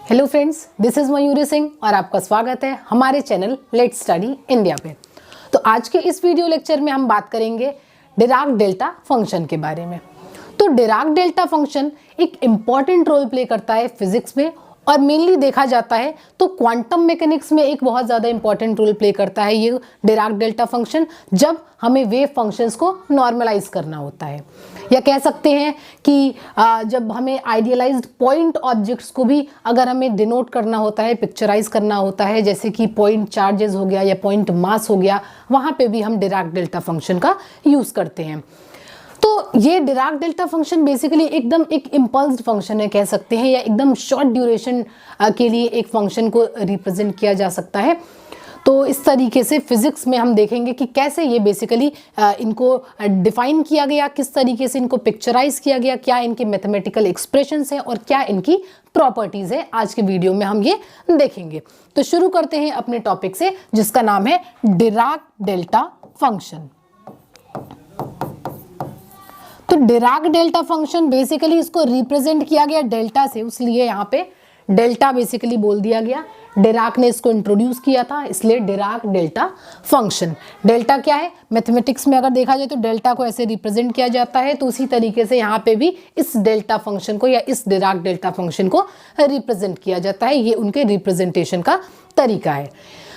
Hello friends, this is Mayuri Singh और आपका स्वागत है हमारे चैनल लेट्स स्टडी इंडिया पे। तो आज के इस वीडियो लेक्चर में हम बात करेंगे डिराक डेल्टा फंक्शन के बारे में। तो डिराक डेल्टा फंक्शन एक इम्पॉर्टेंट रोल प्ले करता है फिजिक्स में और मेनली देखा जाता है तो क्वांटम मैकेनिक्स में एक बहुत ज़्यादा इंपॉर्टेंट रोल प्ले करता है ये डिराक डेल्टा फंक्शन, जब हमें वेव फंक्शंस को नॉर्मलाइज करना होता है, या कह सकते हैं कि जब हमें आइडियलाइज्ड पॉइंट ऑब्जेक्ट्स को भी अगर हमें डिनोट करना होता है, पिक्चराइज करना होता है, जैसे कि पॉइंट चार्जेस हो गया या पॉइंट मास हो गया, वहाँ पे भी हम डिराक डेल्टा फंक्शन का यूज़ करते हैं। तो ये डिराक डेल्टा फंक्शन बेसिकली एकदम एक इम्पल्स्ड फंक्शन है कह सकते हैं, या एकदम शॉर्ट ड्यूरेशन के लिए एक फंक्शन को रिप्रेजेंट किया जा सकता है। तो इस तरीके से फिजिक्स में हम देखेंगे कि कैसे ये बेसिकली इनको डिफाइन किया गया, किस तरीके से इनको पिक्चराइज किया गया, क्या इनके मैथमेटिकल एक्सप्रेशंस हैं और क्या इनकी प्रॉपर्टीज है। आज के वीडियो में हम ये देखेंगे। तो शुरू करते हैं अपने टॉपिक से, जिसका नाम है डिराक डेल्टा फंक्शन। तो डिराक डेल्टा फंक्शन बेसिकली इसको रिप्रेजेंट किया गया डेल्टा से, इसलिए यहाँ पे डेल्टा बेसिकली बोल दिया गया। डिराक ने इसको इंट्रोड्यूस किया था, इसलिए डिराक डेल्टा फंक्शन। डेल्टा क्या है मैथमेटिक्स में, अगर देखा जाए तो डेल्टा को ऐसे रिप्रेजेंट किया जाता है, तो उसी तरीके से यहाँ पे भी इस डेल्टा फंक्शन को या इस डिराक डेल्टा फंक्शन को रिप्रेजेंट किया जाता है। ये उनके रिप्रेजेंटेशन का तरीका है।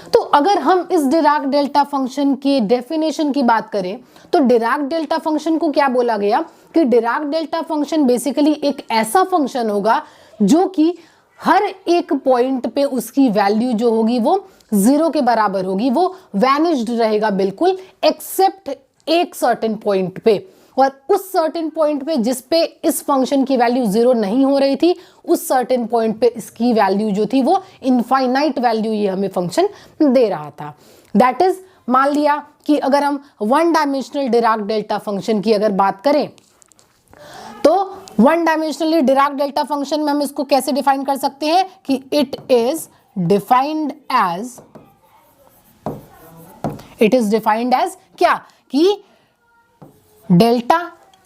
तो अगर हम इस डिराक डेल्टा फंक्शन की डेफिनेशन की बात करें तो डिराक डेल्टा फंक्शन को क्या बोला गया कि डिराक डेल्टा फंक्शन बेसिकली एक ऐसा फंक्शन होगा जो कि हर एक पॉइंट पे उसकी वैल्यू जो होगी वो 0 के बराबर होगी, वो वैनिश्ड रहेगा बिल्कुल, एक्सेप्ट एक सर्टेन पॉइंट पे। और उस सर्टेन पॉइंट पे जिस पे इस फंक्शन की वैल्यू 0 नहीं हो रही थी, उस सर्टेन पॉइंट पे इसकी वैल्यू जो थी वो इनफाइनाइट वैल्यू ये हमें फंक्शन दे रहा था। दैट इज, मान लिया कि अगर हम one dimensional Dirac delta function की अगर बात करें तो one dimensionally Dirac delta function में हम इसको कैसे डिफाइन कर सकते हैं कि इट इज डिफाइंड एज क्या कि डेल्टा,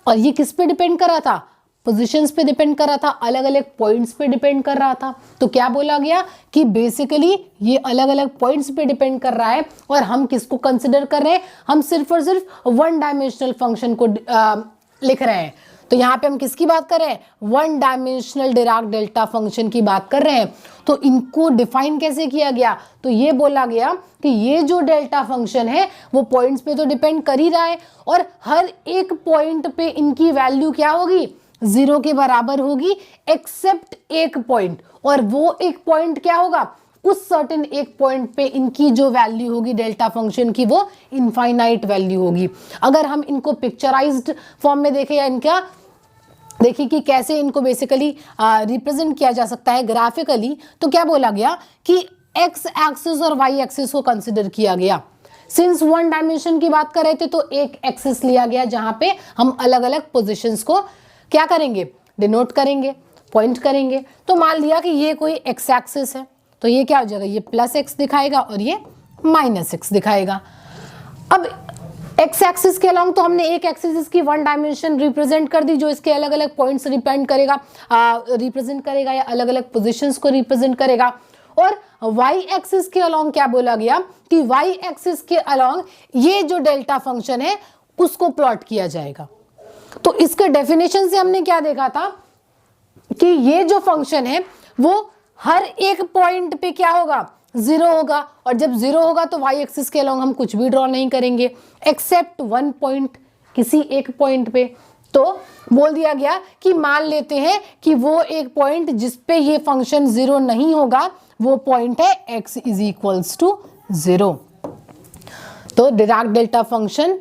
और ये किस पे डिपेंड कर रहा था, पोजीशंस पे डिपेंड कर रहा था, अलग अलग पॉइंट्स पे डिपेंड कर रहा था। तो क्या बोला गया कि बेसिकली ये अलग अलग पॉइंट्स पे डिपेंड कर रहा है और हम किसको कंसिडर कर रहे हैं, हम सिर्फ और सिर्फ वन डायमेंशनल फंक्शन को लिख रहे हैं। तो यहाँ पे हम किसकी बात कर रहे हैं, one dimensional Dirac delta function की बात कर रहे हैं। तो इनको डिफाइन कैसे किया गया, तो ये बोला गया कि ये जो डेल्टा फंक्शन है वो पॉइंट्स पे तो डिपेंड कर ही रहा है और हर एक पॉइंट पे इनकी वैल्यू क्या होगी, 0 के बराबर होगी, एक्सेप्ट एक पॉइंट। और वो एक पॉइंट क्या होगा, उस सर्टेन एक पॉइंट पे इनकी जो वैल्यू होगी डेल्टा फंक्शन की वो इनफाइनाइट वैल्यू होगी। अगर हम इनको पिक्चराइज्ड फॉर्म में देखें या इनका देखिए कि कैसे इनको बेसिकली रिप्रेजेंट किया जा सकता है ग्राफिकली, तो क्या बोला गया कि एक्स एक्सिस और वाई एक्सिस को कंसिडर किया गया। सिंस वन डायमेंशन की बात कर रहे थे तो एक एक्सिस लिया गया जहां पे हम अलग अलग पोजीशंस को क्या करेंगे, डिनोट करेंगे, पॉइंट करेंगे। तो मान लिया कि ये कोई एक्स एक्सिस है, तो ये क्या हो जाएगा, ये प्लस एक्स दिखाएगा और ये माइनस एक्स दिखाएगा। अब एक्स एक्सिस के अलॉन्ग तो हमने एक एक्सिस इसकी वन डायमेंशन रिप्रेजेंट कर दी, जो इसके अलग अलग पॉइंट्स रिप्रेजेंट करेगा या अलग अलग पोजीशंस को रिप्रेजेंट करेगा। और वाई एक्सिस के अलॉन्ग क्या बोला गया कि वाई एक्सिस के अलॉन्ग ये जो डेल्टा फंक्शन है उसको प्लॉट किया जाएगा। तो इसके डेफिनेशन से हमने क्या देखा था कि ये जो फंक्शन है वो हर एक पॉइंट पे क्या होगा, 0 होगा, और जब 0 होगा तो वाई एक्सिस के अलॉन्ग हम कुछ भी ड्रॉ नहीं करेंगे एक्सेप्ट वन पॉइंट, किसी एक पॉइंट पे। तो बोल दिया गया कि मान लेते हैं कि वो एक पॉइंट जिस पे ये फंक्शन 0 नहीं होगा वो पॉइंट है x इज इक्वल्स टू 0। तो Dirac delta function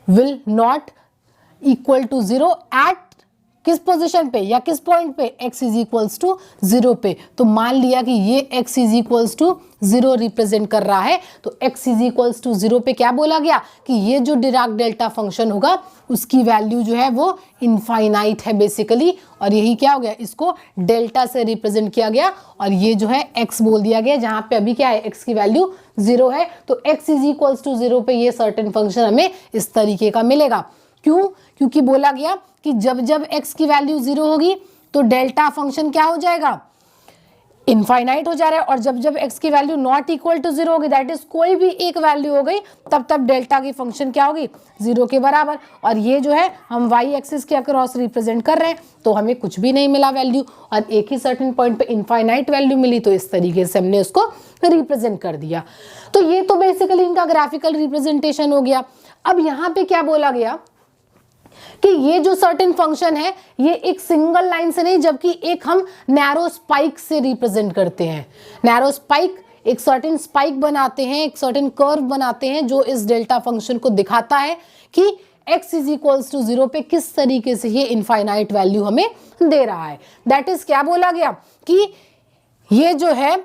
will not equal to 0 at किस पोजीशन पे या किस पॉइंट पे, x इज इक्वल्स टू 0 पे। तो मान लिया कि ये x is equals to 0 represent कर रहा है, तो x इज इक्वल्स टू 0 पे क्या बोला गया कि ये जो डिराक डेल्टा फंक्शन होगा उसकी वैल्यू जो है वो इनफाइनाइट है बेसिकली, और यही क्या हो गया, इसको डेल्टा से रिप्रेजेंट किया गया और ये जो है x बोल दिया गया, जहां पे अभी क्या है, x की वैल्यू 0 है। तो x इज इक्वल्स टू 0 पे ये सर्टेन फंक्शन हमें इस तरीके का मिलेगा। क्यों, क्योंकि बोला गया कि जब जब x की वैल्यू 0 होगी तो डेल्टा फंक्शन क्या हो जाएगा, इनफाइनाइट हो जा रहा है, और जब जब x की वैल्यू नॉट इक्वल टू 0 होगी, दैट इज कोई भी एक वैल्यू हो गई, तब तब डेल्टा की फंक्शन क्या होगी, 0 के बराबर। और ये जो है हम y एक्सिस के अक्रॉस रिप्रेजेंट कर रहे हैं, तो हमें कुछ भी नहीं मिला वैल्यू, और एक ही सर्टेन पॉइंट पे इनफाइनाइट वैल्यू मिली, तो इस तरीके से हमने उसको रिप्रेजेंट कर दिया। तो ये तो बेसिकली इनका ग्राफिकल रिप्रेजेंटेशन हो गया। अब यहाँ पे क्या बोला गया कि ये जो सर्टेन फंक्शन है ये एक सिंगल लाइन से नहीं, जबकि एक हम नैरो स्पाइक से रिप्रेजेंट करते हैं। नैरो स्पाइक, एक सर्टेन स्पाइक बनाते हैं, एक सर्टेन कर्व बनाते हैं जो इस डेल्टा फंक्शन को दिखाता है कि x इज इक्वल्स टू 0 पे किस तरीके से ये इनफाइनाइट वैल्यू हमें दे रहा है। दैट इज क्या बोला गया कि ये जो है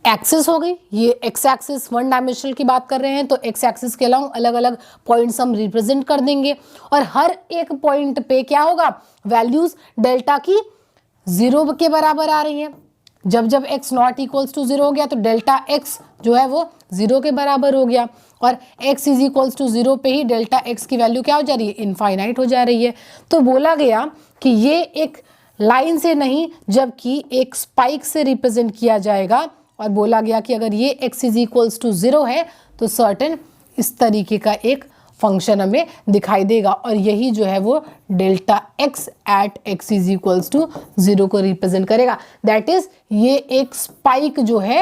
एक्सिस हो गई, ये एक्स एक्सिस वन डायमेंशनल की बात कर रहे हैं, तो एक्स एक्सिस के अलावा अलग अलग पॉइंट्स हम रिप्रेजेंट कर देंगे, और हर एक पॉइंट पे क्या होगा, वैल्यूज डेल्टा की 0 के बराबर आ रही हैं। जब जब x नॉट इक्वल्स टू 0 हो गया तो डेल्टा x जो है वो 0 के बराबर हो गया, और x इज इक्वल्स टू 0 पे ही डेल्टा x की वैल्यू क्या हो जा रही है, इनफाइनाइट हो जा रही है। तो बोला गया कि ये एक लाइन से नहीं, जबकि एक स्पाइक से रिप्रेजेंट किया जाएगा, और बोला गया कि अगर ये x इज इक्वल्स टू 0 है तो सर्टेन इस तरीके का एक फंक्शन हमें दिखाई देगा, और यही जो है वो delta x at x is equals to 0 को रिप्रेजेंट करेगा। दैट इज ये एक स्पाइक जो है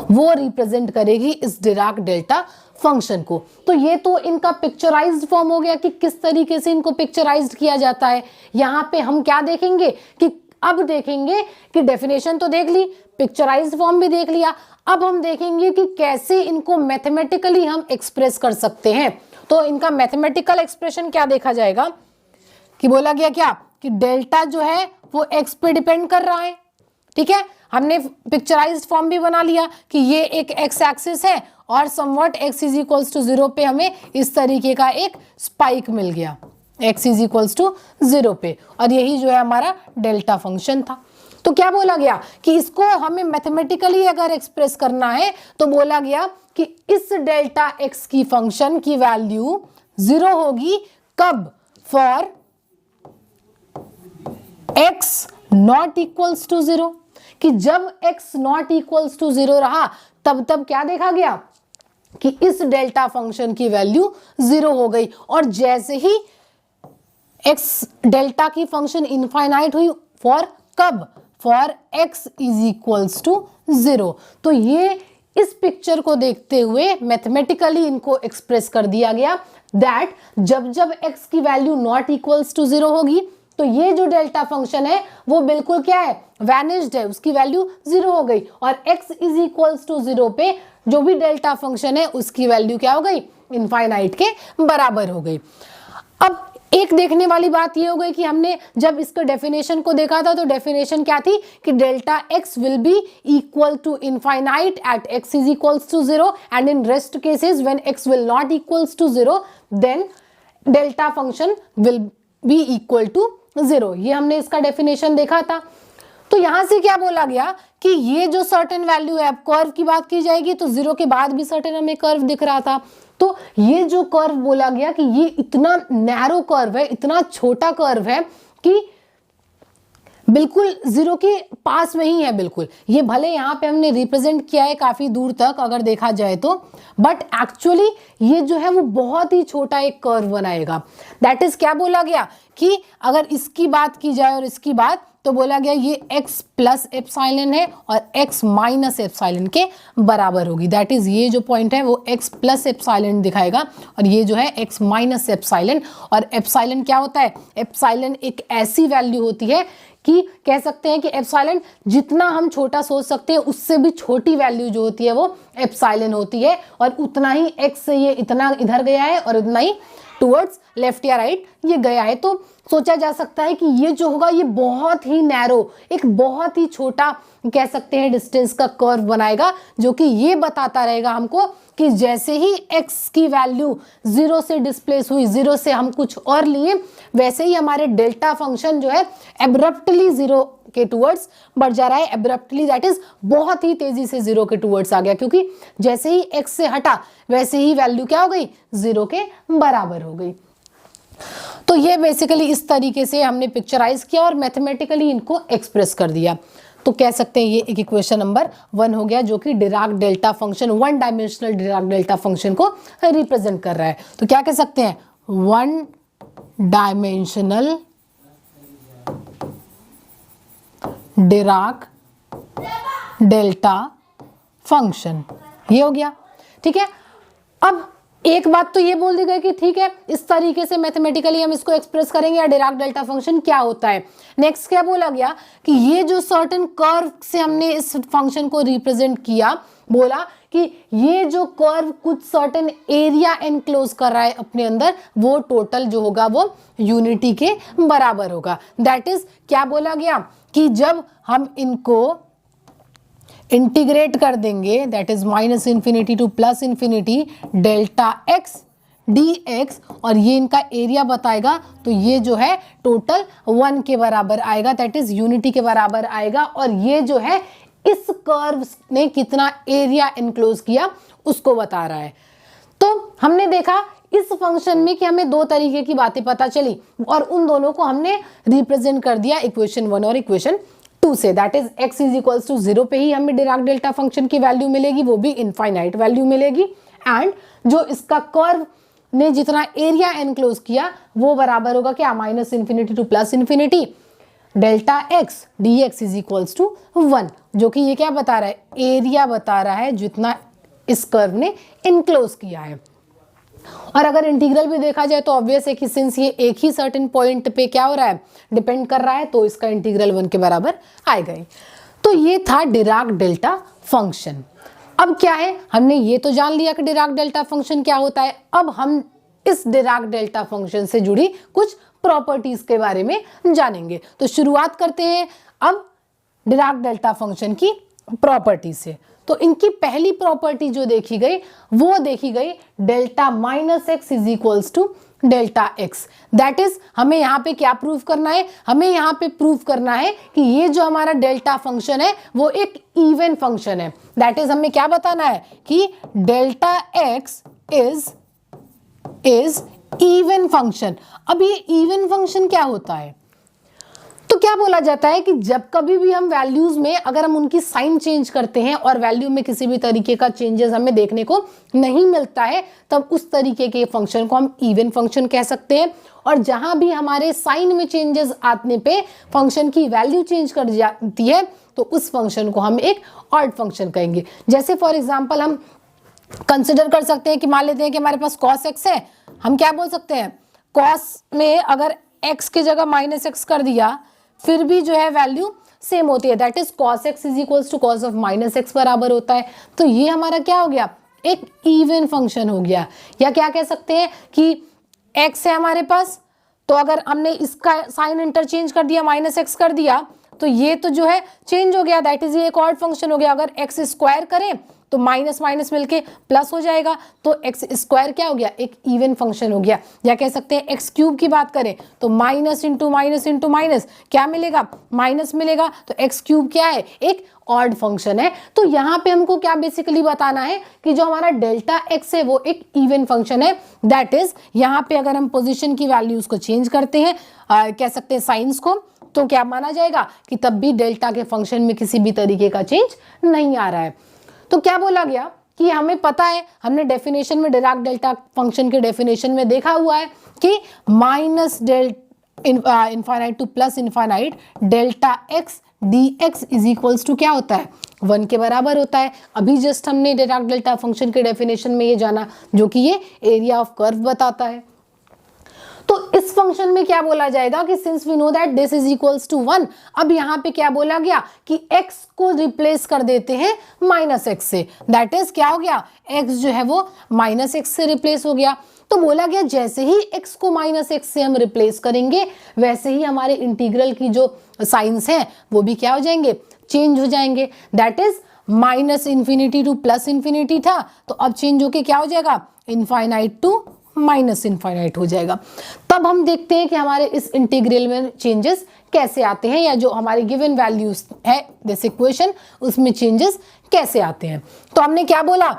वो रिप्रेजेंट करेगी इस डिराक डेल्टा फंक्शन को। तो ये तो इनका पिक्चराइज्ड फॉर्म हो गया कि किस तरीके से इनको पिक्चराइज्ड किया जाता है। यहाँ पे हम क्या देखेंगे कि अब देखेंगे कि डेफिनेशन तो देख ली, पिक्चराइज्ड फॉर्म भी देख लिया, अब हम देखेंगे कि कैसे इनको मैथमेटिकली हम एक्सप्रेस कर सकते हैं। तो इनका मैथमेटिकल एक्सप्रेशन क्या देखा जाएगा कि बोला गया क्या कि डेल्टा जो है वो x पे डिपेंड कर रहा है। ठीक है, हमने पिक्चराइज्ड फॉर्म भी बना लिया कि ये एक x एक्सिस है और somewhat x is equals to 0 पे हमें इस तरीके का एक स्पाइक मिल गया x इज इक्वल्स टू 0 पे, और यही जो है हमारा डेल्टा फंक्शन था। तो क्या बोला गया कि इसको हमें मैथमेटिकली अगर एक्सप्रेस करना है तो बोला गया कि इस डेल्टा x की फंक्शन की वैल्यू 0 होगी कब, for x not equals to 0, कि जब x नॉट इक्वल्स टू 0 रहा तब तब क्या देखा गया कि इस डेल्टा फंक्शन की वैल्यू 0 हो गई, और जैसे ही x डेल्टा की फंक्शन इनफाइनाइट हुई, फॉर कब, for x is equals to 0। तो ये इस पिक्चर को देखते हुए मैथमेटिकली इनको एक्सप्रेस कर दिया गया दैट जब जब x की वैल्यू नॉट इक्वल्स टू 0 होगी तो ये जो डेल्टा फंक्शन है वो बिल्कुल क्या है, वैनिश्ड है, उसकी वैल्यू 0 हो गई, और x इज इक्वल्स टू 0 पे जो भी डेल्टा फंक्शन है उसकी वैल्यू क्या हो गई, इनफाइनाइट के बराबर हो गई। अब एक देखने वाली बात ये हो गई कि हमने जब इसके डेफिनेशन को देखा था तो डेफिनेशन क्या थी कि delta x will be equal to infinite at x is equals to 0, and in rest cases when x will not equals to 0 then delta function will be equal to 0। ये हमने इसका डेफिनेशन देखा था। तो यहां से क्या बोला गया कि ये जो सर्टेन वैल्यू है, अब कर्व की बात की जाएगी तो 0 के बाद भी सर्टेन हमें कर्व दिख रहा था, तो ये जो कर्व बोला गया कि ये इतना नैरो कर्व है, इतना छोटा कर्व है कि बिल्कुल 0 के पास में ही है बिल्कुल। ये भले यहाँ पे हमने रिप्रेजेंट किया है काफी दूर तक अगर देखा जाए तो, बट एक्चुअली ये जो है वो बहुत ही छोटा एक कर्व बनाएगा। दैट इज क्या बोला गया कि अगर इसकी बात की जाए और इसकी बात, तो बोला गया ये x प्लस एप्सिलॉन है और x माइनस एप्सिलॉन के बराबर होगी। दैट इज ये जो पॉइंट है वो x प्लस एप्सिलॉन दिखाएगा, और ये जो है x माइनस एप्सिलॉन। और एप्सिलॉन क्या होता है, एप्सिलॉन एक ऐसी वैल्यू होती है कि कह सकते हैं कि एप्सिलॉन जितना हम छोटा सोच सकते हैं उससे भी छोटी वैल्यू जो होती है वो एप्सिलॉन होती है, और उतना ही x से ये इतना इधर गया है और उतना ही टुवर्ड्स लेफ्ट या राइट ये गया है। तो सोचा जा सकता है कि ये जो होगा ये बहुत ही नैरो, एक बहुत ही छोटा कह सकते हैं डिस्टेंस का कर्व बनाएगा, जो कि ये बताता रहेगा हमको कि जैसे ही x की वैल्यू 0 से डिस्प्लेस हुई, 0 से हम कुछ और लिए, वैसे ही हमारे डेल्टा फंक्शन जो है एब्रप्टली 0 के टुवर्ड्स बढ़ जा रहा है। एब्रप्टली दैट इज बहुत ही तेजी से 0 के टुवर्ड्स आ गया, क्योंकि जैसे ही x से हटा वैसे ही वैल्यू क्या हो गई, 0 के बराबर हो गई। तो ये बेसिकली इस तरीके से हमने पिक्चराइज किया और मैथमेटिकली इनको एक्सप्रेस कर दिया। तो कह सकते हैं ये एक इक्वेशन नंबर 1 हो गया, जो कि Dirac delta function, one dimensional Dirac delta function को रिप्रेजेंट कर रहा है। तो क्या कह सकते हैं, one dimensional Dirac delta function, ये हो गया। ठीक है, अब एक बात तो ये बोल दी गई कि ठीक है, इस तरीके से मैथमेटिकली हम इसको एक्सप्रेस करेंगे या डिराक डेल्टा फंक्शन क्या होता है। नेक्स्ट क्या बोला गया कि ये जो सर्टेन कर्व से हमने इस फंक्शन को रिप्रेजेंट किया, बोला कि ये जो कर्व कुछ सर्टेन एरिया एनक्लोज कर रहा है अपने अंदर, वो टोटल जो होगा वो यूनिटी के बराबर होगा। दैट इज क्या बोला गया कि जब हम इनको इंटीग्रेट कर देंगे, that is minus infinity to plus infinity delta x dx, और ये इनका एरिया बताएगा, तो ये जो है टोटल 1 के बराबर आएगा, दैट इज यूनिटी के बराबर आएगा। और ये जो है इस कर्व ने कितना एरिया एनक्लोज किया उसको बता रहा है। तो हमने देखा इस फंक्शन में कि हमें दो तरीके की बातें पता चली, और उन दोनों को हमने रिप्रेजेंट कर दिया इक्वेशन 1 और इक्वेशन 2 से। That is x is equals to 0 पे ही हमें डिराक डेल्टा फंक्शन की वैल्यू मिलेगी, वो भी इनफाइनाइट वैल्यू मिलेगी, एंड जो इसका कर्व ने जितना एरिया एनक्लोज किया वो बराबर होगा क्या, minus infinity to plus infinity delta x dx is equals to 1, जो कि ये क्या बता रहा है, एरिया बता रहा है जितना इस कर्व ने इनक्लोज किया है। और अगर इंटीग्रल भी देखा जाए तो ऑब्वियस है कि सिंस ये एक ही सर्टेन पॉइंट पे क्या हो रहा है, डिपेंड कर रहा है, तो इसका इंटीग्रल 1 के बराबर आएगा ही। तो ये था डिराक डेल्टा फंक्शन। अब क्या है, हमने ये तो जान लिया कि डिराक डेल्टा फंक्शन क्या होता है। अब हम इस डिराक डेल्टा फंक्शन से जुड़ी कुछ प्रॉपर्टीज के बारे में जानेंगे। तो शुरुआत करते हैं अब डिराक डेल्टा फंक्शन की प्रॉपर्टी से। तो इनकी पहली प्रॉपर्टी जो देखी गई वो देखी गई delta minus x is equals to delta x. That is हमें यहाँ पे क्या प्रूव करना है, हमें यहाँ पे प्रूव करना है कि ये जो हमारा डेल्टा फंक्शन है वो एक इवन फंक्शन है। दैट इज हमें क्या बताना है कि delta x is even function. अब ये इवन फंक्शन क्या होता है, तो क्या बोला जाता है कि जब कभी भी हम वैल्यूज में अगर हम उनकी साइन चेंज करते हैं और वैल्यू में किसी भी तरीके का चेंजेस हमें देखने को नहीं मिलता है, तब उस तरीके के फंक्शन को हम इवन फंक्शन कह सकते हैं। और जहां भी हमारे साइन में चेंजेस आने पे फंक्शन की वैल्यू चेंज कर जाती है, तो उस फंक्शन को हम एक ऑड फंक्शन कहेंगे। जैसे फॉर एग्जाम्पल हम कंसिडर कर सकते हैं कि मान लेते हैं कि हमारे पास कॉस एक्स है, हम क्या बोल सकते हैं, कॉस में अगर एक्स की जगह माइनस एक्स कर दिया फिर भी जो है वैल्यू सेम होती है, that is cos x is equals to cos of minus x बराबर होता है। तो ये हमारा क्या हो गया, एक इवन फंक्शन हो गया। या क्या कह सकते हैं कि एक्स है हमारे पास, तो अगर हमने इसका साइन इंटरचेंज कर दिया, माइनस एक्स कर दिया, तो ये तो जो है चेंज हो गया, दैट इज ये एक ऑड फंक्शन हो गया। अगर एक्स स्क्वायर करें तो माइनस माइनस मिलके प्लस हो जाएगा, तो एक्स स्क्वायर क्या हो गया, एक इवन फंक्शन हो गया। या कह सकते हैं एक्स क्यूब की बात करें तो माइनस इंटू माइनस क्या मिलेगा, माइनस मिलेगा, तो एक्स क्यूब क्या है, एक ऑड फंक्शन है। तो यहाँ पे हमको क्या बेसिकली बताना है कि जो हमारा डेल्टा एक्स है वो एक इवन फंक्शन है। दैट इज यहाँ पे अगर हम पोजिशन की वैल्यूज को चेंज करते हैं, कह सकते हैं साइंस को, तो क्या माना जाएगा कि तब भी डेल्टा के फंक्शन में किसी भी तरीके का चेंज नहीं आ रहा है। तो क्या बोला गया कि हमें पता है, हमने डेफिनेशन में डिराक डेल्टा फंक्शन के डेफिनेशन में देखा हुआ है कि minus infinite to plus infinite delta x dx is equals to क्या होता है, 1 के बराबर होता है। अभी जस्ट हमने डिराक डेल्टा फंक्शन के डेफिनेशन में ये जाना, जो कि ये एरिया ऑफ कर्व बताता है। तो इस फंक्शन में क्या बोला जाएगा कि since we know that this is equals to 1, अब यहाँ पे क्या बोला गया कि x को रिप्लेस कर देते हैं माइनस एक्स से। दैट इज क्या हो गया, x जो है वो माइनस एक्स से रिप्लेस हो गया। तो बोला गया जैसे ही x को माइनस एक्स से हम रिप्लेस करेंगे, वैसे ही हमारे इंटीग्रल की जो साइंस है वो भी क्या हो जाएंगे, चेंज हो जाएंगे। That is minus infinity to plus infinity था, तो अब चेंज होके क्या हो जाएगा, इनफाइनाइट टू माइनस इनफाइनाइट हो जाएगा। तब हम देखते हैं कि हमारे इस इंटीग्रल में चेंजेस कैसे आते हैं, या जो हमारी गिवन वैल्यूज है दिस इक्वेशन उसमें चेंजेस कैसे आते हैं। तो हमने क्या बोला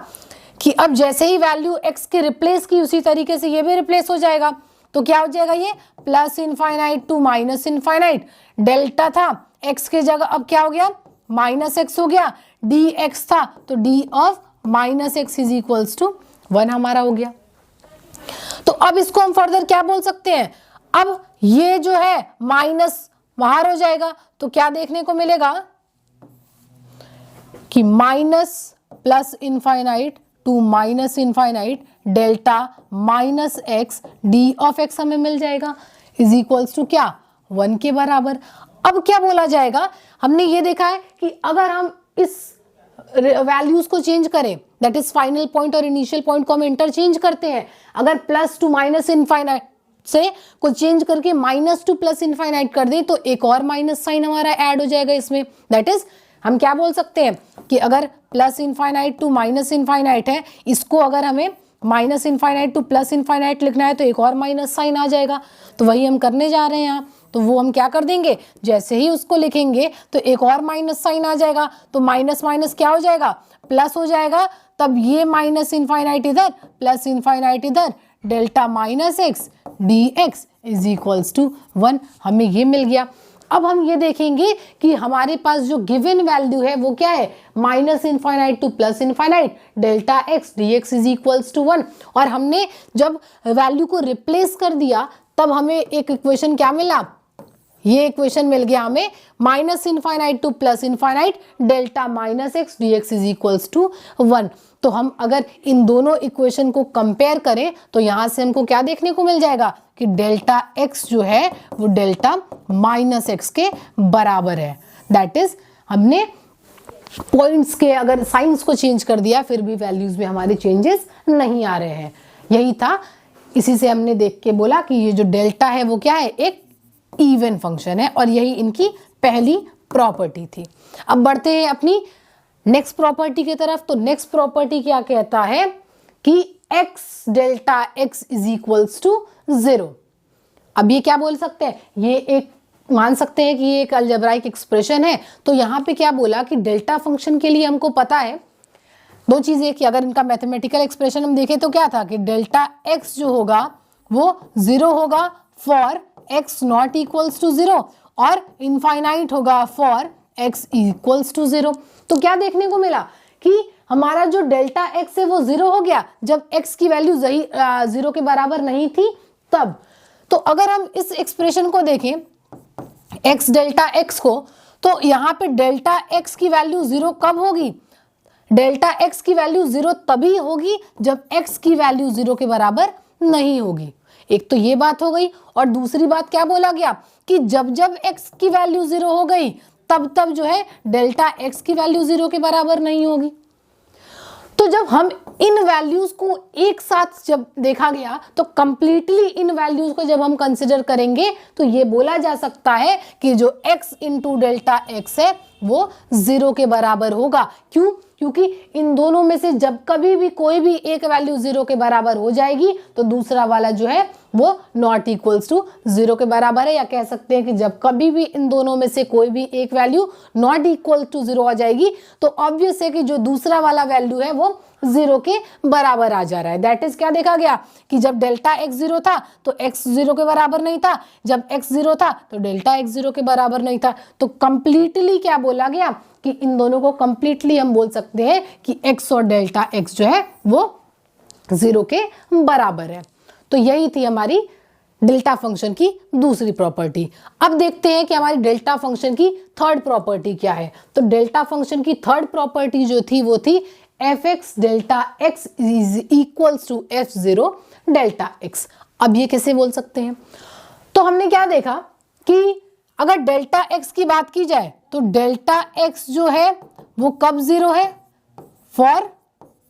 कि अब जैसे ही वैल्यू x के रिप्लेस की, उसी तरीके से ये भी रिप्लेस हो जाएगा। तो क्या हो जाएगा, ये plus infinite to minus infinite, delta था x की जगह अब क्या हो गया माइनस एक्स हो गया, डी एक्स था तो d of minus x is equals to 1 हमारा हो गया। तो अब इसको हम फर्दर क्या बोल सकते हैं, अब ये जो है माइनस बाहर हो जाएगा तो क्या देखने को मिलेगा कि minus plus infinite to minus infinite delta minus x d of x हमें मिल जाएगा इज इक्वल्स टू क्या 1 के बराबर। अब क्या बोला जाएगा, हमने ये देखा है कि अगर हम इस वैल्यूज को चेंज करें, दैट इज फाइनल पॉइंट और इनिशियल पॉइंट को हम इंटरचेंज करते हैं, अगर प्लस टू माइनस इनफाइनाइट से को चेंज करके माइनस टू प्लस इनफाइनाइट कर दें तो एक और माइनस साइन हमारा ऐड हो जाएगा इसमें। दैट इज हम क्या बोल सकते हैं कि अगर plus infinite to minus infinite है, इसको अगर हमें minus infinite to plus infinite लिखना है तो एक और माइनस साइन आ जाएगा। तो वही हम करने जा रहे हैं यहाँ, तो वो हम क्या कर देंगे, जैसे ही उसको लिखेंगे तो एक और माइनस साइन आ जाएगा, तो माइनस माइनस क्या हो जाएगा, प्लस हो जाएगा। तब ये माइनस इनफाइनाइट इधर प्लस इनफाइनाइट इधर, delta minus x d x is equals to 1 हमें ये मिल गया। अब हम ये देखेंगे कि हमारे पास जो गिवन वैल्यू है वो क्या है, minus infinite to plus infinite delta x d x is equals to 1, और हमने जब वैल्यू को रिप्लेस कर दिया तब हमें एक इक्वेशन क्या मिला, ये इक्वेशन मिल गया हमें minus infinite to plus infinite delta minus x d x is equals to 1। तो हम अगर इन दोनों इक्वेशन को कंपेयर करें तो यहां से हमको क्या देखने को मिल जाएगा कि डेल्टा एक्स जो है वो डेल्टा माइनस एक्स के बराबर है। दैट इज हमने पॉइंट्स के अगर साइंस को चेंज कर दिया फिर भी वैल्यूज में हमारे चेंजेस नहीं आ रहे हैं, यही था। इसी से हमने देख के बोला कि ये जो डेल्टा है वो क्या है, एक इवन फंक्शन है, और यही इनकी पहली प्रॉपर्टी थी। अब बढ़ते हैं अपनी नेक्स्ट प्रॉपर्टी की तरफ। तो नेक्स्ट प्रॉपर्टी क्या कहता है कि x delta x is equals to 0। अब ये क्या बोल सकते हैं, ये एक मान सकते हैं कि ये एक अलजेब्राइक एक्सप्रेशन है। तो यहाँ पे क्या बोला कि डेल्टा फंक्शन के लिए हमको पता है दो चीजें, कि अगर इनका मैथमेटिकल एक्सप्रेशन हम देखें तो क्या था कि डेल्टा x जो होगा वो 0 होगा for x not equals to 0 और इनफाइनाइट होगा फॉर x इक्वल्स टू 0। तो क्या देखने को मिला कि हमारा जो डेल्टा x है वो 0 हो गया जब x की वैल्यू 0 के बराबर नहीं थी तब। तो अगर हम इस एक्सप्रेशन को देखें x डेल्टा x को, तो यहाँ पे डेल्टा x की वैल्यू 0 कब होगी, डेल्टा x की वैल्यू 0 तभी होगी जब x की वैल्यू 0 के बराबर नहीं होगी। एक तो ये बात हो गई, और दूसरी बात क्या बोला गया कि जब जब x की वैल्यू 0 हो गई तब तब जो है डेल्टा x की वैल्यू 0 के बराबर नहीं होगी। तो जब हम इन वैल्यूज को एक साथ जब देखा गया तो कंप्लीटली इन वैल्यूज को जब हम कंसिडर करेंगे तो ये बोला जा सकता है कि जो x इंटू डेल्टा x है वो 0 के बराबर होगा। क्यों? क्योंकि इन दोनों में से जब कभी भी कोई भी एक वैल्यू 0 के बराबर हो जाएगी तो दूसरा वाला जो है वो नॉट इक्वल्स टू 0 के बराबर है, या कह सकते हैं कि जब कभी भी इन दोनों में से कोई भी एक वैल्यू नॉट इक्वल टू 0 आ जाएगी तो ऑब्वियस है कि जो दूसरा वाला वैल्यू है वो 0 के बराबर आ जा रहा है। दैट इज क्या देखा गया कि जब डेल्टा x 0 था तो x 0 के बराबर नहीं था, जब x 0 था तो डेल्टा x 0 के बराबर नहीं था। तो कंप्लीटली क्या बोला गया कि इन दोनों को कंप्लीटली हम बोल सकते हैं कि x और डेल्टा x जो है वो 0 के बराबर है। तो यही थी हमारी डेल्टा फंक्शन की दूसरी प्रॉपर्टी। अब देखते हैं कि हमारी डेल्टा फंक्शन की थर्ड प्रॉपर्टी क्या है। तो डेल्टा फंक्शन की थर्ड प्रॉपर्टी जो थी वो थी fx delta x is equals to f0 delta x। अब ये कैसे बोल सकते हैं, तो हमने क्या देखा कि अगर डेल्टा x की बात की जाए तो डेल्टा x जो है वो कब 0 है, for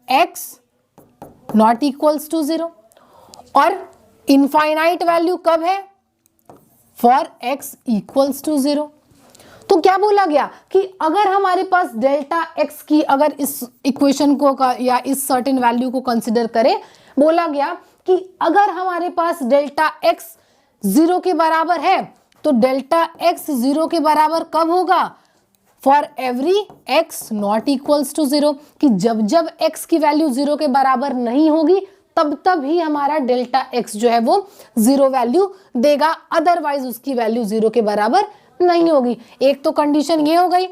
x not equals to 0, और इनफाइनाइट वैल्यू कब है, फॉर x इक्वल्स टू 0। तो क्या बोला गया कि अगर हमारे पास डेल्टा x की अगर इस इक्वेशन को या इस सर्टेन वैल्यू को कंसिडर करें, बोला गया कि अगर हमारे पास डेल्टा x 0 के बराबर है तो डेल्टा x 0 के बराबर कब होगा, for every x not equals to 0, कि जब जब x की वैल्यू 0 के बराबर नहीं होगी तब तब ही हमारा डेल्टा x जो है वो 0 वैल्यू देगा, अदरवाइज उसकी वैल्यू 0 के बराबर नहीं होगी। एक तो कंडीशन ये हो गई।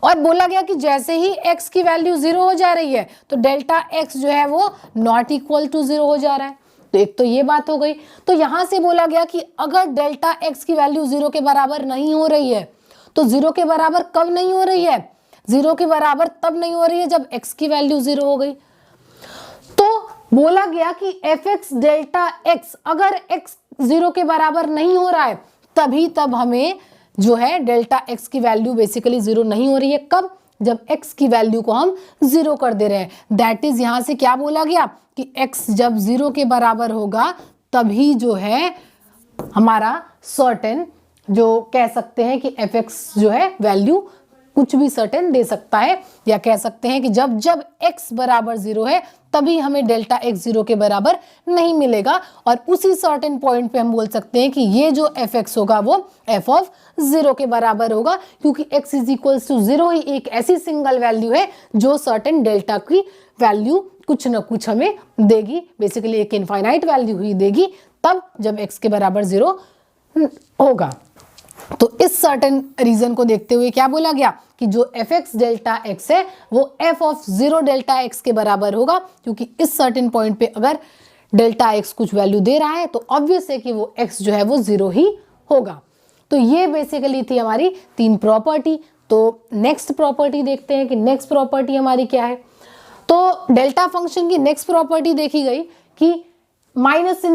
और बोला गया कि जैसे ही x की वैल्यू 0 हो जा रही है तो डेल्टा x जो है वो नॉट इक्वल टू 0 हो जा रहा है। तो एक तो ये बात हो गई। तो यहां से बोला गया कि अगर डेल्टा x की वैल्यू 0 के बराबर नहीं हो रही है तो 0 के बराबर कब नहीं हो रही है? 0 के बराबर तब नहीं हो रही है जब x की वैल्यू 0 हो गई। तो बोला गया कि fx डेल्टा x अगर x 0 के बराबर नहीं हो रहा है तब हमें जो है डेल्टा x की वैल्यू बेसिकली 0 नहीं हो रही है। कब? जब x की वैल्यू को हम 0 कर दे रहे हैं। दैट इज यहां से क्या बोला गया कि x जब 0 के बराबर होगा तभी जो है हमारा सर्टेन जो कह सकते हैं कि fx जो है वैल्यू कुछ भी सर्टेन दे सकता है, या कह सकते हैं कि जब जब x बराबर 0 है तभी हमें डेल्टा x 0 के बराबर नहीं मिलेगा। और उसी सर्टेन पॉइंट पे हम बोल सकते हैं कि ये जो fx होगा वो f ऑफ 0 के बराबर होगा, क्योंकि x इज इक्वल्स टू 0 ही एक ऐसी सिंगल वैल्यू है जो सर्टेन डेल्टा की वैल्यू कुछ ना कुछ हमें देगी, बेसिकली एक इनफाइनाइट वैल्यू ही देगी तब जब x के बराबर 0 होगा। तो इस सर्टेन रीजन को देखते हुए क्या बोला गया कि जो fx डेल्टा x है वो f ऑफ 0 डेल्टा x के बराबर होगा, क्योंकि इस सर्टेन पॉइंट पे अगर डेल्टा x कुछ वैल्यू दे रहा है तो ऑब्वियस है कि वो x जो है वो 0 ही होगा। तो ये बेसिकली थी हमारी 3 प्रॉपर्टी। तो नेक्स्ट प्रॉपर्टी देखते हैं कि नेक्स्ट प्रॉपर्टी हमारी क्या है। तो डेल्टा फंक्शन की नेक्स्ट प्रॉपर्टी देखी गई कि minus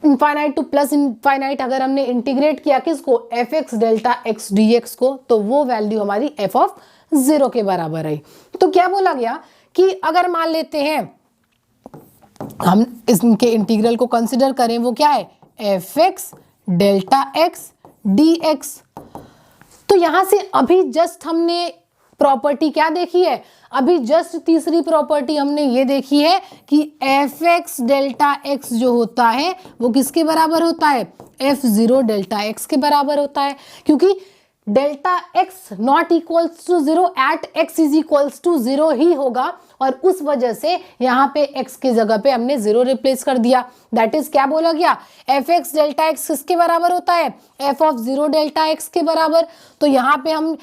infinite to plus infinite अगर हमने इंटीग्रेट किया किसको, fx डेल्टा x dx को, तो वो वैल्यू हमारी f ऑफ 0 के बराबर आई। तो क्या बोला गया कि अगर मान लेते हैं हम इनके इंटीग्रल को कंसिडर करें, वो क्या है fx डेल्टा x dx। तो यहां से अभी जस्ट हमने प्रॉपर्टी क्या देखी है, अभी जस्ट तीसरी प्रॉपर्टी हमने ये देखी है कि fx डेल्टा x जो होता है वो किसके बराबर होता है, f0 डेल्टा x के बराबर होता है, क्योंकि delta x not equals to 0 at x is equals to 0 ही होगा, और उस वजह से यहाँ पे x की जगह पे हमने 0 रिप्लेस कर दिया। दैट इज क्या बोला गया, fx डेल्टा x किसके बराबर होता है, f ऑफ 0 डेल्टा x के बराबर। तो यहाँ पे हम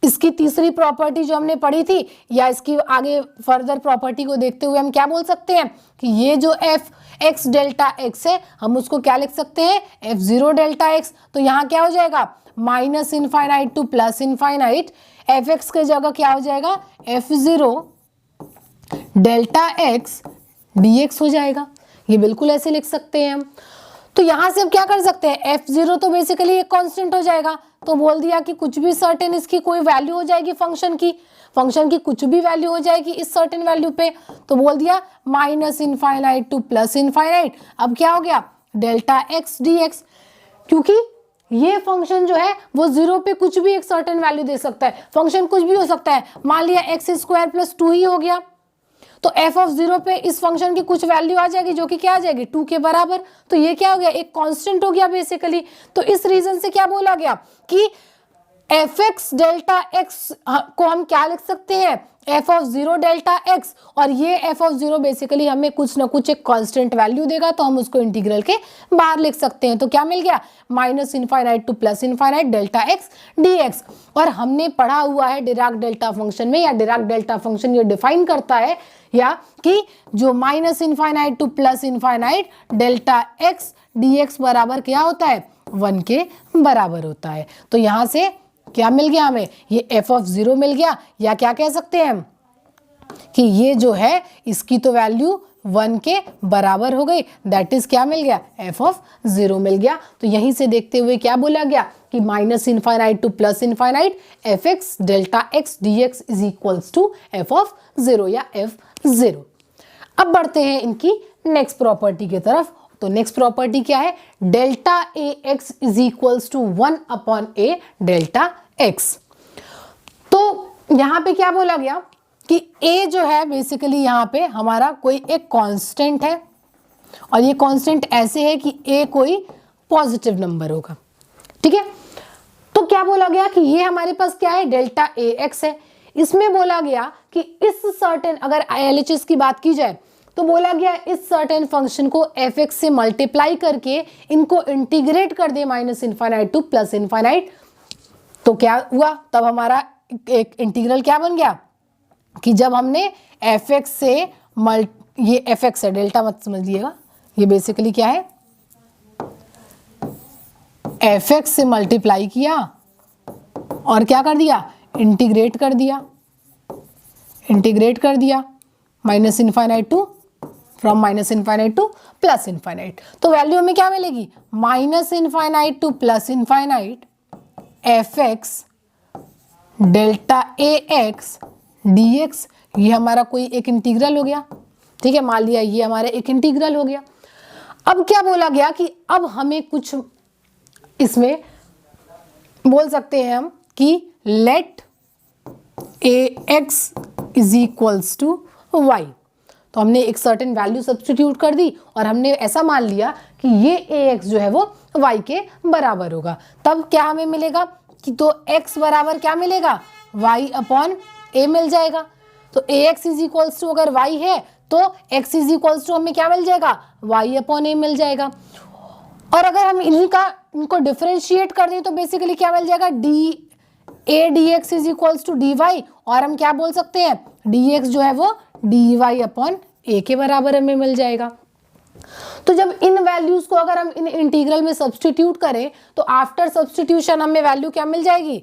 इसकी तीसरी प्रॉपर्टी जो हमने पढ़ी थी या इसकी आगे फर्दर प्रॉपर्टी को देखते हुए हम क्या बोल सकते हैं कि ये जो fx डेल्टा x है हम उसको क्या लिख सकते हैं, f0 डेल्टा x। तो यहाँ क्या हो जाएगा, minus infinite to plus infinite, fx की जगह क्या हो जाएगा, f0 डेल्टा x dx हो जाएगा। ये बिल्कुल ऐसे लिख सकते हैं हम। तो यहां से अब क्या कर सकते हैं, f0 तो बेसिकली एक कांस्टेंट हो जाएगा, तो बोल दिया कि कुछ भी सर्टेन इसकी कोई वैल्यू हो जाएगी फंक्शन की कुछ भी वैल्यू हो जाएगी इस सर्टेन वैल्यू पे, तो बोल दिया minus infinite to plus infinite. अब क्या हो गया, डेल्टा x dx, क्योंकि ये फंक्शन जो है वो 0 पे कुछ भी एक सर्टेन वैल्यू दे सकता है, फंक्शन कुछ भी हो सकता है, मान लिया x स्क्वायर प्लस 2 ही हो गया, तो f ऑफ 0 पे इस फंक्शन की कुछ वैल्यू आ जाएगी जो कि क्या आ जाएगी, 2 के बराबर। तो ये क्या हो गया, एक कांस्टेंट हो गया बेसिकली। तो इस रीजन से क्या बोला गया कि fx डेल्टा x को हम क्या लिख सकते हैं, f ऑफ 0 डेल्टा x, और ये f ऑफ 0 बेसिकली हमें कुछ ना कुछ एक कांस्टेंट वैल्यू देगा, तो हम उसको इंटीग्रल के बाहर लिख सकते हैं। तो क्या मिल गया, minus infinite to plus infinite delta x dx। और हमने पढ़ा हुआ है डिराक डेल्टा फंक्शन में, या डिराक डेल्टा फंक्शन ये डिफाइन करता है या कि जो minus infinite to plus infinite delta x dx बराबर क्या होता है, 1 के बराबर होता है। तो यहां से क्या मिल गया हमें, ये f ऑफ 0 मिल गया, या क्या कह सकते हैं हम कि ये जो है इसकी तो वैल्यू 1 के बराबर हो गई, दैट इज क्या मिल गया, f ऑफ 0 मिल गया। तो यहीं से देखते हुए क्या बोला गया कि minus infinite to plus infinite fx delta x dx is equals to f of 0 या f0। अब बढ़ते हैं इनकी नेक्स्ट प्रॉपर्टी की तरफ। तो नेक्स्ट प्रॉपर्टी क्या है, delta ax is equals to 1 upon a delta x। तो यहां पे क्या बोला गया कि a जो है बेसिकली यहाँ पे हमारा कोई एक कांस्टेंट है, और ये कांस्टेंट ऐसे है कि a कोई पॉजिटिव नंबर होगा, ठीक है। तो क्या बोला गया कि ये हमारे पास क्या है, डेल्टा ax है। इसमें बोला गया कि इस सर्टेन, अगर LHS की बात की जाए तो बोला गया इस सर्टेन फंक्शन को fx से मल्टीप्लाई करके इनको इंटीग्रेट कर दे minus infinite to plus infinite, तो क्या हुआ, तब हमारा एक इंटीग्रल क्या बन गया कि जब हमने fx से ये fx है, डेल्टा मत समझिएगा, ये बेसिकली क्या है, fx से मल्टीप्लाई किया और क्या कर दिया, इंटीग्रेट कर दिया minus infinite to, from minus infinite to plus infinite. तो वैल्यू हमें क्या मिलेगी, minus infinite to plus infinite fx delta ax dx, ये हमारा कोई एक इंटीग्रल हो गया, ठीक है, मान लिया ये हमारा एक इंटीग्रल हो गया। अब क्या बोला गया कि अब हमें कुछ इसमें बोल सकते हैं हम कि let ax is equals to y। तो हमने एक सर्टेन वैल्यू सब्स्टिट्यूट कर दी और हमने ऐसा मान लिया कि ये ax जो है वो y के बराबर होगा। तब क्या हमें मिलेगा कि तो x बराबर क्या मिलेगा, y अपॉन a मिल जाएगा। तो ax इज इक्वल्स टू अगर y है तो x इज इक्वल्स टू हमें क्या मिल जाएगा, y अपॉन a मिल जाएगा। और अगर हम इनको डिफरेंशिएट कर दें तो बेसिकली क्या मिल जाएगा, a dx is equals to dy, और हम क्या बोल सकते हैं, dx जो है वो dy अपॉन a के बराबर हमें मिल जाएगा। तो जब इन वैल्यूज को अगर हम इन इंटीग्रल में सब्स्टिट्यूट करें तो आफ्टर सब्स्टिट्यूशन हमें वैल्यू क्या मिल जाएगी,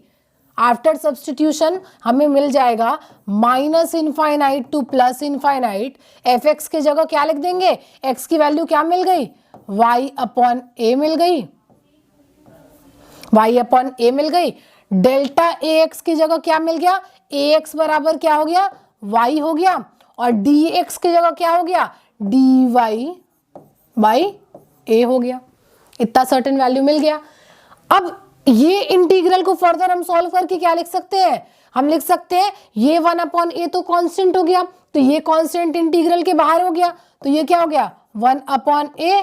आफ्टर सब्स्टिट्यूशन हमें मिल जाएगा minus infinite to plus infinite, fx के जगह क्या लिख देंगे, x की वैल्यू क्या मिल गई, y अपॉन a मिल गई, y अपॉन a मिल गई। डेल्टा ax की जगह क्या मिल गया, ax बराबर क्या हो गया, y हो गया, और dx की जगह क्या हो गया, dy बाई a हो गया। इतना सर्टेन वैल्यू मिल गया। अब ये इंटीग्रल को फर्दर हम सॉल्व करके क्या लिख सकते हैं, हम लिख सकते हैं ये 1 अपॉन a तो कांस्टेंट हो गया, तो ये कांस्टेंट इंटीग्रल के बाहर हो गया, तो ये क्या हो गया 1 upon a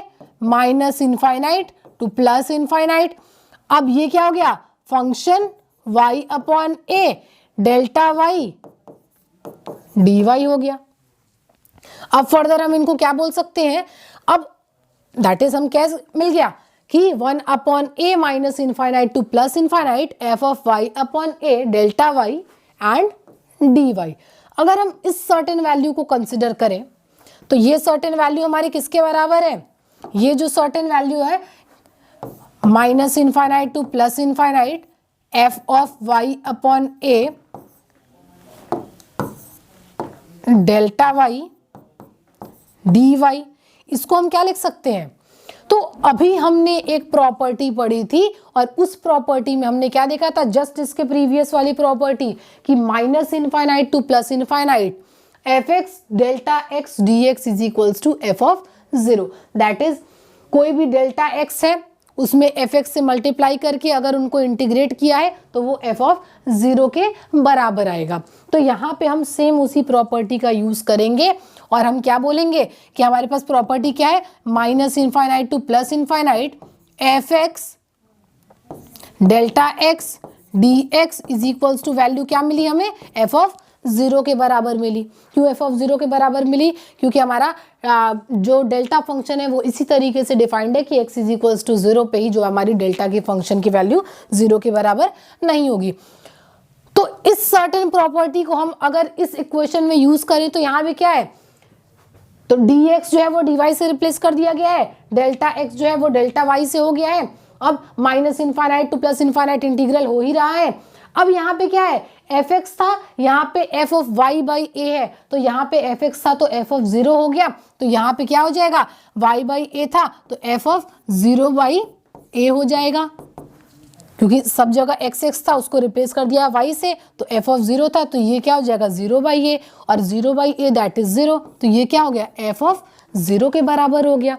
minus infinite to plus infinite. अब ये क्या हो गया, function y upon a delta y dy हो गया। अब फर्दर हम इनको क्या बोल सकते हैं, अब दैट इज हम क्या मिल गया कि 1 upon a minus infinite to plus infinite f of y upon a delta y and dy। अगर हम इस सर्टेन वैल्यू को कंसिडर करें तो ये सर्टेन वैल्यू हमारी किसके बराबर है, ये जो सर्टेन वैल्यू है minus infinite to plus infinite f of y upon a delta y dy, इसको हम क्या लिख सकते हैं। तो अभी हमने एक प्रॉपर्टी पढ़ी थी और उस प्रॉपर्टी में हमने क्या देखा था, जस्ट इसके प्रीवियस वाली प्रॉपर्टी कि minus infinite to plus infinite fx delta x dx is equals to f of 0। That is कोई भी डेल्टा x है उसमें fx से मल्टीप्लाई करके अगर उनको इंटीग्रेट किया है तो वो f ऑफ 0 के बराबर आएगा। तो यहाँ पे हम सेम उसी प्रॉपर्टी का यूज करेंगे और हम क्या बोलेंगे कि हमारे पास प्रॉपर्टी क्या है, minus infinite to plus infinite fx delta x dx is equals to value क्या मिली हमें, f ऑफ 0 के बराबर मिली। क्यों f ऑफ 0 के बराबर मिली, क्योंकि हमारा जो डेल्टा फंक्शन है वो इसी तरीके से डिफाइंड है कि x इज इक्वल्स टू 0 पे ही जो हमारी डेल्टा की फंक्शन की वैल्यू 0 के बराबर नहीं होगी। तो इस सर्टेन प्रॉपर्टी को हम अगर इस इक्वेशन में यूज करें तो यहाँ पे क्या है, तो dx जो है वो dy से रिप्लेस कर दिया गया है, डेल्टा x जो है वो डेल्टा y से हो गया है। अब minus infinite to plus infinite integral हो ही रहा है। अब यहाँ पे क्या है, fx था, यहाँ पे f of y by a है, तो यहाँ पे fx था तो f ऑफ 0 हो गया, तो यहाँ पे क्या हो जाएगा, y बाई a था तो f ऑफ 0 बाई a हो जाएगा, क्योंकि सब जगह x था उसको रिप्लेस कर दिया y से, तो f ऑफ 0 था तो ये क्या हो जाएगा 0 बाई a, और 0 बाई a दैट इज 0, तो ये क्या हो गया f ऑफ 0 के बराबर हो गया।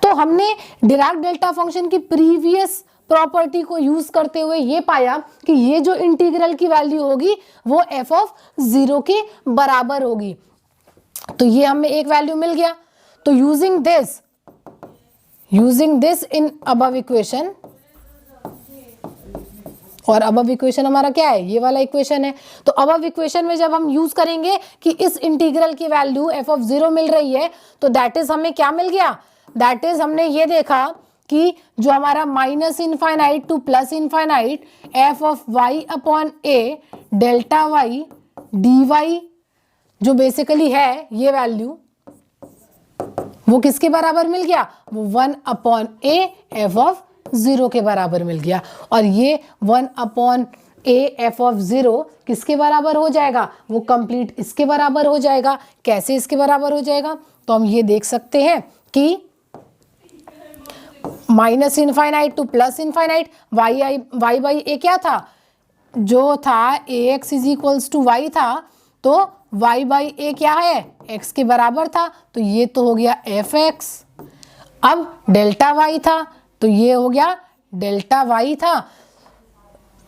तो हमने डिराक डेल्टा फंक्शन की प्रीवियस प्रॉपर्टी को यूज करते हुए ये पाया कि ये जो इंटीग्रल की वैल्यू होगी वो f ऑफ 0 के बराबर होगी। तो ये हमें एक वैल्यू मिल गया। तो using this in above equation, और अबव इक्वेशन हमारा क्या है, ये वाला इक्वेशन है। तो अबव इक्वेशन में जब हम यूज करेंगे कि इस इंटीग्रल की वैल्यू f ऑफ 0 मिल रही है, तो दैट इज हमें क्या मिल गया, दैट इज हमने ये देखा कि जो हमारा minus infinite to plus infinite f of y upon a delta y d y जो बेसिकली है ये वैल्यू वो किसके बराबर मिल गया, वो 1 अपॉन ए एफ ऑफ 0 के बराबर मिल गया। और ये 1 अपॉन ए एफ ऑफ 0 किसके बराबर हो जाएगा, वो कंप्लीट इसके बराबर हो जाएगा। कैसे इसके बराबर हो जाएगा, तो हम ये देख सकते हैं कि minus infinite to plus infinite y by a क्या था, जो था a x is equals to y था, तो y बाई ए क्या है, x के बराबर था, तो ये तो हो गया एफ एक्स। अब डेल्टा y था तो ये हो गया डेल्टा y था,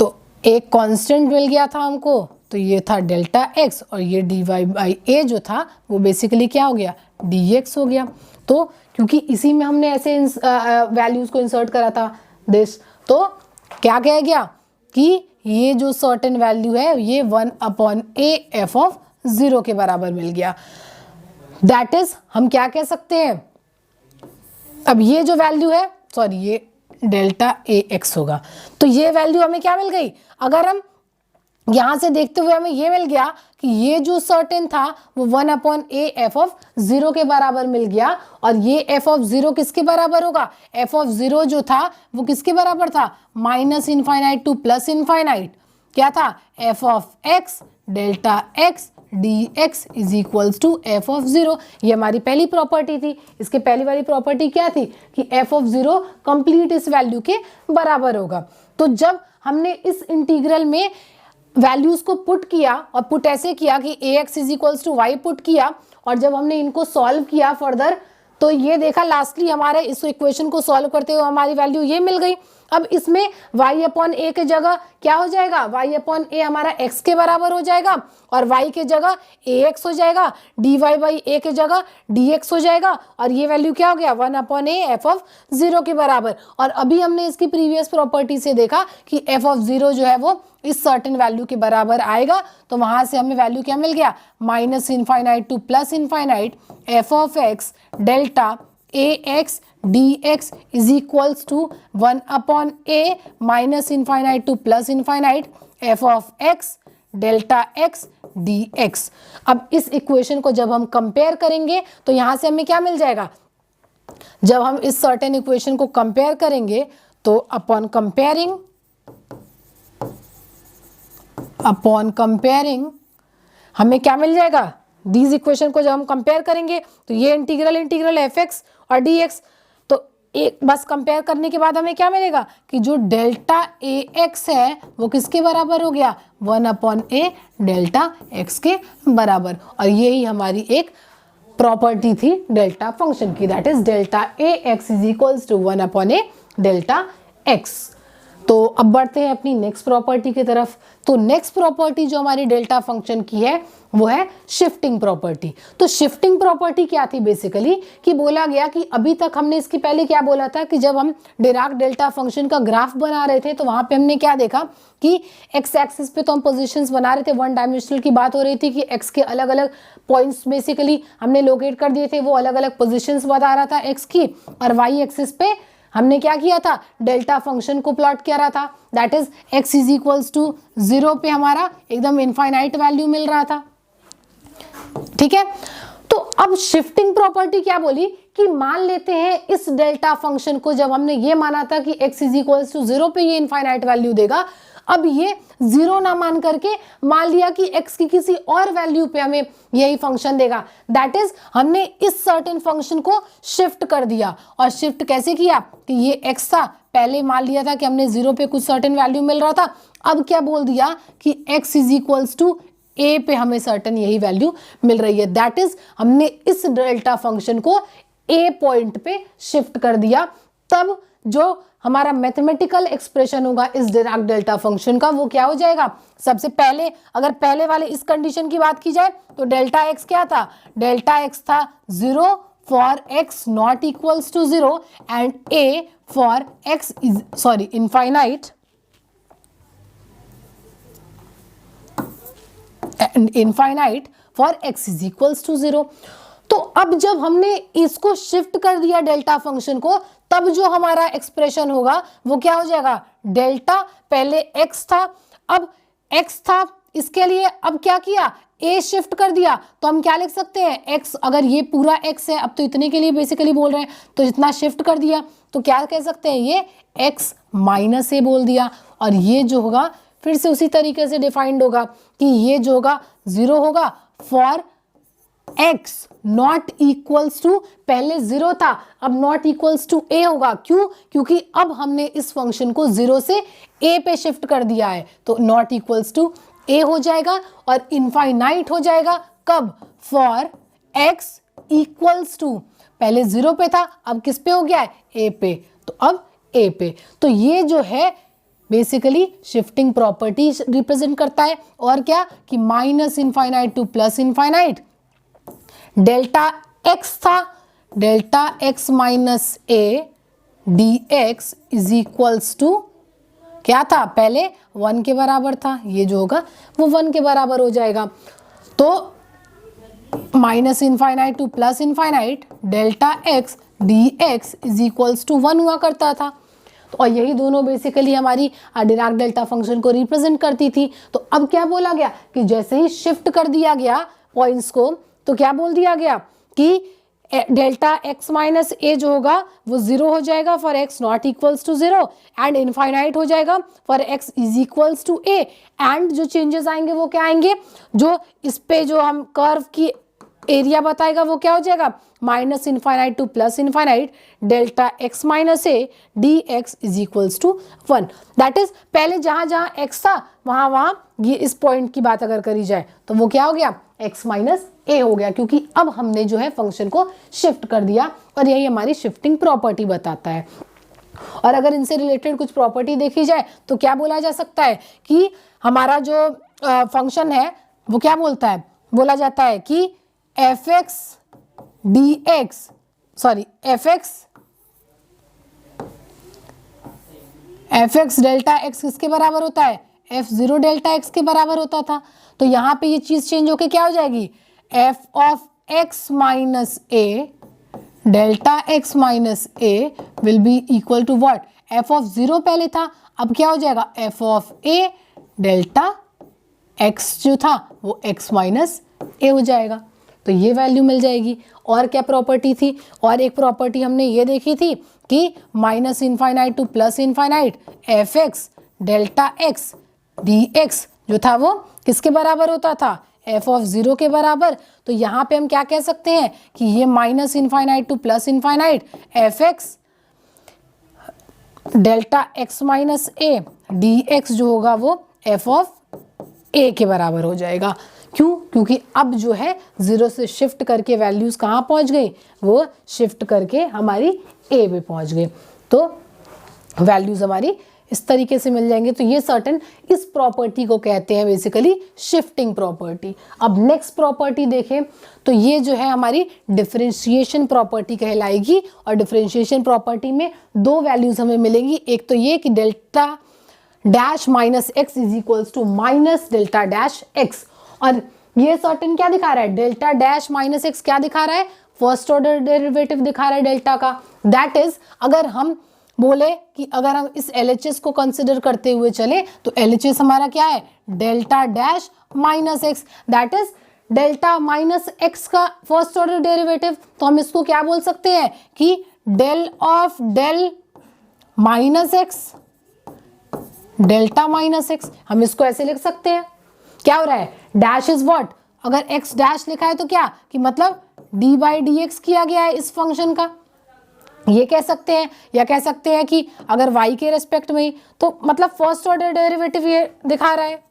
तो एक कांस्टेंट मिल गया था हमको, तो ये था डेल्टा x और ये dy बाई ए जो था वो बेसिकली क्या हो गया, dx हो गया। तो क्योंकि इसी में हमने ऐसे वैल्यूज को इंसर्ट करा था दिस, तो क्या कह गया कि ये जो सर्टेन वैल्यू है ये 1 अपॉन ए एफ ऑफ 0 के बराबर मिल गया। दैट इज हम क्या कह सकते हैं, अब ये जो वैल्यू है, सॉरी ये डेल्टा ए एक्स होगा, तो ये वैल्यू हमें क्या मिल गई, अगर हम यहां से देखते हुए हमें ये मिल गया कि ये जो सर्टेन था वो 1 अपॉन ए एफ ऑफ 0 के बराबर मिल गया। और ये एफ ऑफ 0 किसके बराबर होगा, एफ ऑफ 0 जो था वो किसके बराबर था, minus infinite to plus infinite क्या था, f of x delta x d x is equals to f of 0। ये हमारी पहली प्रॉपर्टी थी। इसके पहली वाली प्रॉपर्टी क्या थी कि एफ ऑफ 0 कंप्लीट इस वैल्यू के बराबर होगा। तो जब हमने इस इंटीग्रल में वैल्यूज को पुट किया, और पुट ऐसे किया कि a x is equals to y put किया, और जब हमने इनको सॉल्व किया फर्दर, तो ये देखा लास्टली हमारे इस इक्वेशन को सॉल्व करते हुए हमारी वैल्यू ये मिल गई। अब इसमें y अपॉन ए के जगह क्या हो जाएगा, y अपॉन ए हमारा x के बराबर हो जाएगा, और y के जगह ax हो जाएगा, dy बाई ए के जगह dx हो जाएगा, और ये वैल्यू क्या हो गया 1 अपॉन ए एफ ऑफ 0 के बराबर। और अभी हमने इसकी प्रीवियस प्रॉपर्टी से देखा कि एफ ऑफ 0 जो है वो इस सर्टेन वैल्यू के बराबर आएगा, तो वहां से हमें वैल्यू क्या मिल गया, minus infinite to plus infinite f of x delta a x d x is equals to 1 upon a minus infinite to plus infinite f of x delta x d x. अब इस equation को जब हम compare करेंगे तो यहां से हमें क्या मिल जाएगा, जब हम इस सर्टेन इक्वेशन को कंपेयर करेंगे तो अपॉन कंपेयरिंग हमें क्या मिल जाएगा, दीज इक्वेशन को जब हम कंपेयर करेंगे तो ये इंटीग्रल एफ एक्स और डी एक्स, तो एक बस कंपेयर करने के बाद हमें क्या मिलेगा कि जो डेल्टा ए एक्स है वो किसके बराबर हो गया, 1 अपॉन ए डेल्टा एक्स के बराबर। और यही हमारी एक प्रॉपर्टी थी डेल्टा फंक्शन की, that is delta a x is equals to 1 upon a delta x. तो अब बढ़ते हैं अपनी नेक्स्ट प्रॉपर्टी की तरफ। तो नेक्स्ट प्रॉपर्टी जो हमारी डेल्टा फंक्शन की है वो है शिफ्टिंग प्रॉपर्टी। तो शिफ्टिंग प्रॉपर्टी क्या थी बेसिकली, कि बोला गया कि अभी तक हमने इसकी पहले क्या बोला था कि जब हम डिराक डेल्टा फंक्शन का ग्राफ बना रहे थे तो वहां पे हमने क्या देखा कि एक्स एक्सिस पे तो हम पोजीशंस बना रहे थे, वन डायमेंशनल की बात हो रही थी कि एक्स के अलग अलग पॉइंट्स बेसिकली हमने लोकेट कर दिए थे, वो अलग अलग पोजिशंस बता रहा था एक्स की, और वाई एक्सिस पे हमने क्या किया था, डेल्टा फंक्शन को प्लॉट किया रहा था, that is x is equals to 0 पे हमारा एकदम इनफाइनाइट वैल्यू मिल रहा था। ठीक है, तो अब शिफ्टिंग प्रॉपर्टी क्या बोली कि मान लेते हैं इस डेल्टा फंक्शन को, जब हमने ये माना था कि x इज इक्वल्स टू 0 पे ये इनफाइनाइट वैल्यू देगा, अब ये 0 ना मान करके मान लिया कि x की किसी और वैल्यू पे हमें यही फंक्शन देगा, दैट इज हमने इस सर्टेन फंक्शन को शिफ्ट कर दिया। और शिफ्ट कैसे किया कि ये x था, पहले मान लिया था कि हमने 0 पे कुछ सर्टेन वैल्यू मिल रहा था, अब क्या बोल दिया कि x is equals to a पे हमें सर्टेन यही वैल्यू मिल रही है, दैट इज हमने इस डेल्टा फंक्शन को a पॉइंट पे शिफ्ट कर दिया। तब जो हमारा मैथमेटिकल एक्सप्रेशन होगा इस डिराक डेल्टा फंक्शन का वो क्या हो जाएगा, सबसे पहले अगर पहले वाले इस कंडीशन की बात की जाए तो डेल्टा एक्स क्या था, डेल्टा एक्स था 0 for x not equals to 0 and a for x is infinite and infinite for x is equals to 0। तो अब जब हमने इसको शिफ्ट कर दिया डेल्टा फंक्शन को, तब जो हमारा एक्सप्रेशन होगा वो क्या हो जाएगा, डेल्टा, पहले x था, अब x था, इसके लिए अब क्या किया, a शिफ्ट कर दिया, तो हम क्या लिख सकते हैं, x, अगर ये पूरा x है, अब तो इतने के लिए बेसिकली बोल रहे हैं, तो जितना शिफ्ट कर दिया तो क्या कह सकते हैं, ये x माइनस a बोल दिया। और ये जो होगा फिर से उसी तरीके से डिफाइंड होगा कि ये जो होगा 0 होगा for x not equals to, पहले 0 था, अब नॉट इक्वल्स टू a होगा, क्यों, क्योंकि अब हमने इस फंक्शन को 0 से a पे शिफ्ट कर दिया है, तो नॉट इक्वल्स टू a हो जाएगा और इनफाइनाइट हो जाएगा, कब, फॉर x इक्वल्स टू, पहले 0 पे था, अब किस पे हो गया है, a पे, तो अब a पे। तो ये जो है बेसिकली शिफ्टिंग प्रॉपर्टी रिप्रेजेंट करता है, और क्या कि minus infinite to plus infinite, delta x था, delta x minus a dx is equals to क्या था, पहले 1 के बराबर था, ये जो होगा वो 1 के बराबर हो जाएगा, तो minus infinite to plus infinite delta x dx is equals to 1 हुआ करता था। तो और यही दोनों बेसिकली हमारी डिराक डेल्टा फंक्शन को रिप्रेजेंट करती थी। तो अब क्या बोला गया कि जैसे ही शिफ्ट कर दिया गया पॉइंट्स को, तो क्या बोल दिया गया कि डेल्टा x माइनस a जो होगा वो 0 हो जाएगा for x not equals to 0 and infinite हो जाएगा for x is equals to a, and जो चेंजेस आएंगे वो क्या आएंगे, जो इस पे जो हम कर्व की एरिया बताएगा वो क्या हो जाएगा, minus infinite to plus infinite delta x minus a dx is equals to 1। That is पहले जहां जहां x था वहां वहां ये इस पॉइंट की बात अगर करी जाए तो वो क्या हो गया, x माइनस a हो गया, क्योंकि अब हमने जो है फंक्शन को शिफ्ट कर दिया, और यही हमारी शिफ्टिंग प्रॉपर्टी बताता है। और अगर इनसे रिलेटेड कुछ प्रॉपर्टी देखी जाए तो क्या बोला जा सकता है कि हमारा जो फंक्शन है वो क्या बोलता है, बोला जाता है कि fx डेल्टा x किसके बराबर होता है, f0 डेल्टा x के बराबर होता था। तो यहाँ पे ये चीज चेंज होके क्या हो जाएगी, f of x minus a delta x minus a will be equal to what, f of 0 पहले था, अब क्या हो जाएगा, f of a delta x जो था वो x माइनस a हो जाएगा। तो ये वैल्यू मिल जाएगी। और क्या प्रॉपर्टी थी, और एक प्रॉपर्टी हमने ये देखी थी कि minus infinite to plus infinite F x delta x d x जो था वो किसके बराबर होता था, एफ ऑफ 0 के बराबर। तो यहाँ पे हम क्या कह सकते हैं कि ये minus infinite to plus infinite F x delta x minus A D x जो होगा वो एफ ऑफ ए के बराबर हो जाएगा। क्यों, क्योंकि अब जो है 0 से शिफ्ट करके वैल्यूज कहाँ पहुंच गई, वो शिफ्ट करके हमारी ए पे पहुंच गए, तो वैल्यूज हमारी इस तरीके से मिल जाएंगे। तो ये सर्टेन इस प्रॉपर्टी को कहते हैं बेसिकली शिफ्टिंग प्रॉपर्टी। अब नेक्स्ट प्रॉपर्टी देखें तो ये जो है हमारी डिफरेंशिएशन प्रॉपर्टी कहलाएगी, और डिफरेंशिएशन प्रॉपर्टी में दो वैल्यूज हमें मिलेंगी। एक तो ये कि delta dash minus x is equals to minus delta dash x, और ये सर्टेन क्या दिखा रहा है, डेल्टा डैश माइनस एक्स क्या दिखा रहा है, फर्स्ट ऑर्डर डेरिवेटिव दिखा रहा है डेल्टा का। दैट इज अगर हम बोले कि अगर हम इस LHS को कंसिडर करते हुए चले तो LHS हमारा क्या है, delta dash minus x, that is delta minus x का फर्स्ट ऑर्डर डेरिवेटिव। तो हम इसको क्या बोल सकते हैं कि del of del minus x delta minus x, हम इसको ऐसे लिख सकते हैं। क्या हो रहा है, डैश इज व्हाट, अगर x डैश लिखा है तो क्या कि मतलब d बाई डी एक्स किया गया है इस फंक्शन का, ये कह सकते हैं। या कह सकते हैं कि अगर y के रेस्पेक्ट में ही, तो मतलब फर्स्ट ऑर्डर डेरिवेटिव ये दिखा रहा है।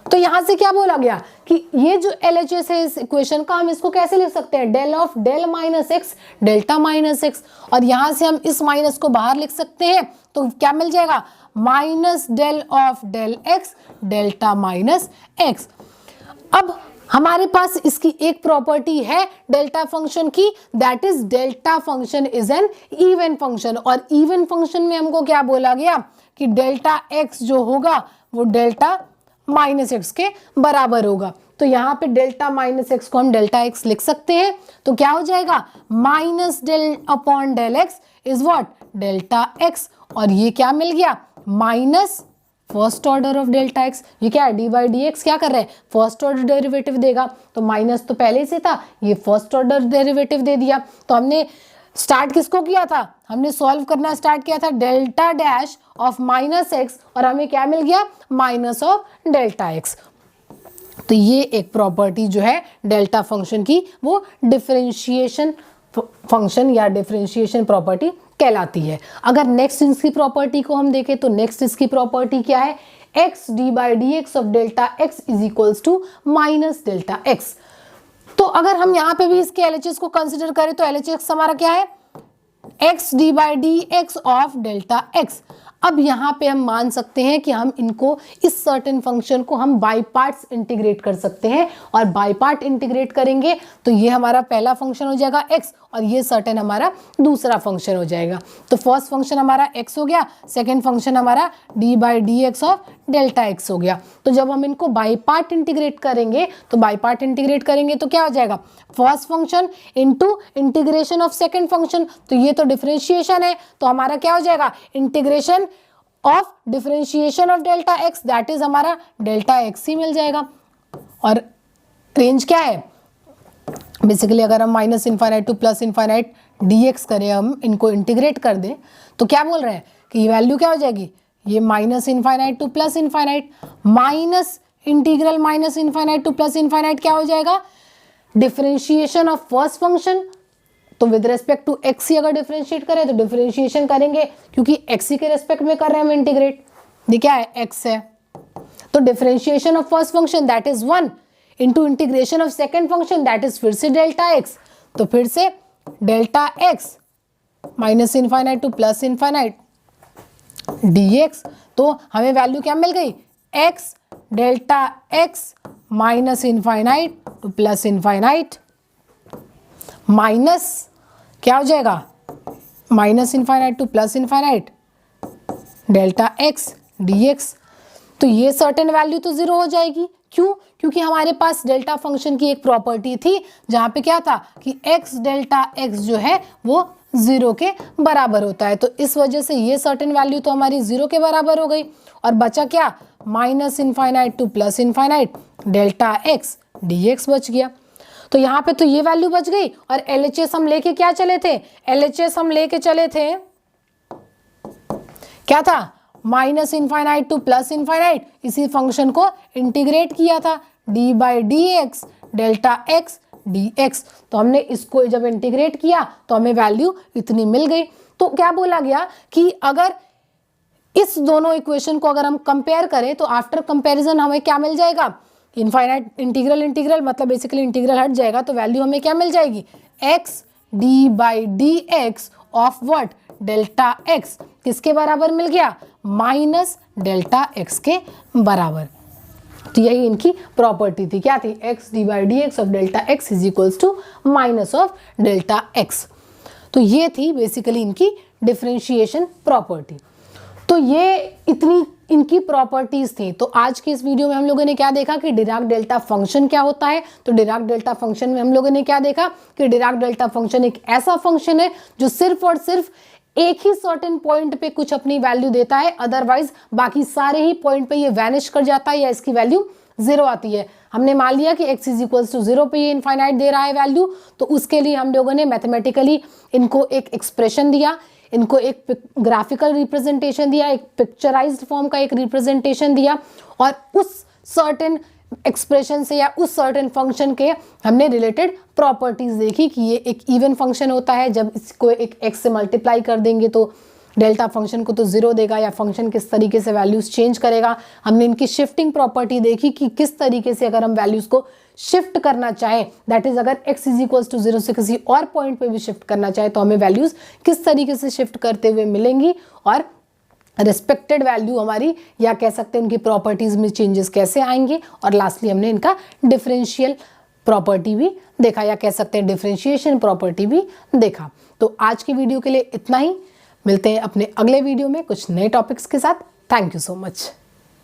तो यहां से क्या बोला गया कि ये जो LHS है इस इक्वेशन का, हम इसको कैसे लिख सकते हैं, del of del minus x delta minus x, और यहां से हम इस माइनस को बाहर लिख सकते हैं। तो क्या मिल जाएगा, minus del of del x delta minus x. अब हमारे पास इसकी एक प्रॉपर्टी है डेल्टा फंक्शन की, that is delta function is an even function. और इवन फंक्शन में हमको क्या बोला गया कि डेल्टा एक्स जो होगा वो डेल्टा माइनस एक्स के बराबर होगा। तो यहाँ पे डेल्टा माइनस एक्स को हम डेल्टा एक्स लिख सकते हैं। तो क्या हो जाएगा, minus del upon del x is what, delta x. और ये क्या मिल गया, minus first order of delta x. ये क्या है, डी बाई डी एक्स क्या कर रहे हैं, फर्स्ट ऑर्डर डेरिवेटिव देगा। तो माइनस तो पहले से था, ये फर्स्ट ऑर्डर डेरिवेटिव दे दिया। तो हमने स्टार्ट किसको किया था, हमने सॉल्व करना स्टार्ट किया था delta dash of minus x, और हमें क्या मिल गया, माइनस ऑफ डेल्टा एक्स। तो ये एक प्रॉपर्टी जो है डेल्टा फंक्शन की, वो डिफरेंशिएशन फंक्शन या डिफरेंशिएशन प्रॉपर्टी कहलाती है। अगर नेक्स्ट इसकी प्रॉपर्टी को हम देखें तो नेक्स्ट इसकी प्रॉपर्टी क्या है, x d by d x of delta x is equals to minus delta x. तो अगर हम यहाँ पे भी इसके एलएचएस को कंसिडर करें तो एलएचएस हमारा क्या है, x d by d x of delta x. अब यहाँ पे हम मान सकते हैं कि हम इनको, इस सर्टेन फंक्शन को हम बाई पार्ट्स इंटीग्रेट कर सकते हैं, और बाई पार्ट इंटीग्रेट करेंगे तो ये हमारा पहला फंक्शन हो जाएगा x, और ये सर्टेन हमारा दूसरा फंक्शन हो जाएगा। तो फर्स्ट फंक्शन हमारा x हो गया, सेकेंड फंक्शन हमारा D by d x of delta x हो गया। तो जब हम इनको बाई पार्ट इंटीग्रेट करेंगे तो बाई पार्ट इंटीग्रेट करेंगे तो क्या हो जाएगा, first function into integration of second function. तो ये तो डिफरेंशिएशन है, तो हमारा क्या हो जाएगा, integration of differentiation of delta x, that is हमारा डेल्टा एक्स ही मिल जाएगा। और रेंज क्या है, बेसिकली अगर हम minus infinite to plus infinite dx करें, हम इनको इंटीग्रेट कर दें तो क्या बोल रहे हैं कि ये वैल्यू क्या हो जाएगी, ये minus infinite to plus infinite, minus integral minus infinite to plus infinite क्या हो जाएगा, डिफरेंशिएशन ऑफ फर्स्ट फंक्शन। तो विद रेस्पेक्ट टू एक्स ही अगर डिफरेंशिएट करें तो डिफरेंशिएशन करेंगे, क्योंकि एक्स ही के रेस्पेक्ट में कर रहे हैं हम इंटीग्रेट, ये क्या है, एक्स है। तो differentiation of first function that is 1 into integration of second function that is फिर से डेल्टा एक्स। तो फिर से delta x minus infinite to plus infinite dx। तो हमें वैल्यू क्या मिल गई, x delta x minus infinite to plus infinite minus क्या हो जाएगा, minus infinite to plus infinite delta x dx। तो ये सर्टेन वैल्यू तो जीरो हो जाएगी, क्यों, क्योंकि हमारे पास डेल्टा फंक्शन की एक प्रॉपर्टी थी जहां पे क्या था कि x डेल्टा x जो है वो जीरो के बराबर होता है। तो इस वजह से ये सर्टेन वैल्यू तो हमारी जीरो के बराबर हो गई, और बचा क्या, minus infinite to plus infinite delta x dx बच गया। तो यहाँ पे तो ये वैल्यू बच गई, और LHS हम लेके क्या चले थे, LHS हम लेके चले थे क्या था, minus infinite to plus infinite, इसी फंक्शन को इंटीग्रेट किया था D by d x delta x dx। तो हमने इसको जब इंटीग्रेट किया तो हमें वैल्यू इतनी मिल गई। तो क्या बोला गया कि अगर इस दोनों इक्वेशन को अगर हम कंपेयर करें तो आफ्टर कंपैरिजन हमें क्या मिल जाएगा, इनफाइनाइट इंटीग्रल इंटीग्रल मतलब बेसिकली इंटीग्रल हट जाएगा, तो वैल्यू हमें क्या मिल जाएगी, x d by d x of what, delta x किसके बराबर मिल गया, माइनस डेल्टा एक्स के बराबर। तो यही इनकी प्रॉपर्टी थी, क्या थी, x d by d x of delta x is equals to minus of delta x. तो ये थी बेसिकली इनकी डिफरेंशिएशन प्रॉपर्टी। तो ये इतनी इनकी प्रॉपर्टीज थी। तो आज के इस वीडियो में हम लोगों ने क्या देखा कि डिराक डेल्टा फंक्शन क्या होता है। तो डिराक डेल्टा फंक्शन में हम लोगों ने क्या देखा कि डिराक डेल्टा फंक्शन एक ऐसा फंक्शन है जो सिर्फ और सिर्फ एक ही सर्टेन पॉइंट पे कुछ अपनी वैल्यू देता है, अदरवाइज बाकी सारे ही पॉइंट पे ये वैनिश कर जाता है या इसकी वैल्यू जीरो आती है। हमने मान लिया कि x is equals to zero पे ये इनफाइनाइट दे रहा है वैल्यू, तो उसके लिए हम लोगों ने मैथमेटिकली इनको एक एक्सप्रेशन दिया, इनको एक ग्राफिकल रिप्रेजेंटेशन दिया, एक पिक्चराइज्ड फॉर्म का एक रिप्रेजेंटेशन दिया, और उस सर्टेन एक्सप्रेशन से या उस सर्टेन फंक्शन के हमने रिलेटेड प्रॉपर्टीज देखी कि ये एक इवन फंक्शन होता है, जब इसको एक x से मल्टीप्लाई कर देंगे तो डेल्टा फंक्शन को तो जीरो देगा, या फंक्शन किस तरीके से वैल्यूज चेंज करेगा। हमने इनकी शिफ्टिंग प्रॉपर्टी देखी कि किस तरीके से अगर हम वैल्यूज को शिफ्ट करना चाहें, दैट इज अगर x is equals to zero से किसी और पॉइंट पे भी शिफ्ट करना चाहे तो हमें वैल्यूज किस तरीके से शिफ्ट करते हुए मिलेंगी, और रिस्पेक्टेड वैल्यू हमारी या कह सकते हैं उनकी प्रॉपर्टीज में चेंजेस कैसे आएंगे। और लास्टली हमने इनका डिफरेंशियल प्रॉपर्टी भी देखा, या कह सकते हैं डिफरेंशिएशन प्रॉपर्टी भी देखा। तो आज की वीडियो के लिए इतना ही, मिलते हैं अपने अगले वीडियो में कुछ नए टॉपिक्स के साथ। Thank you so much.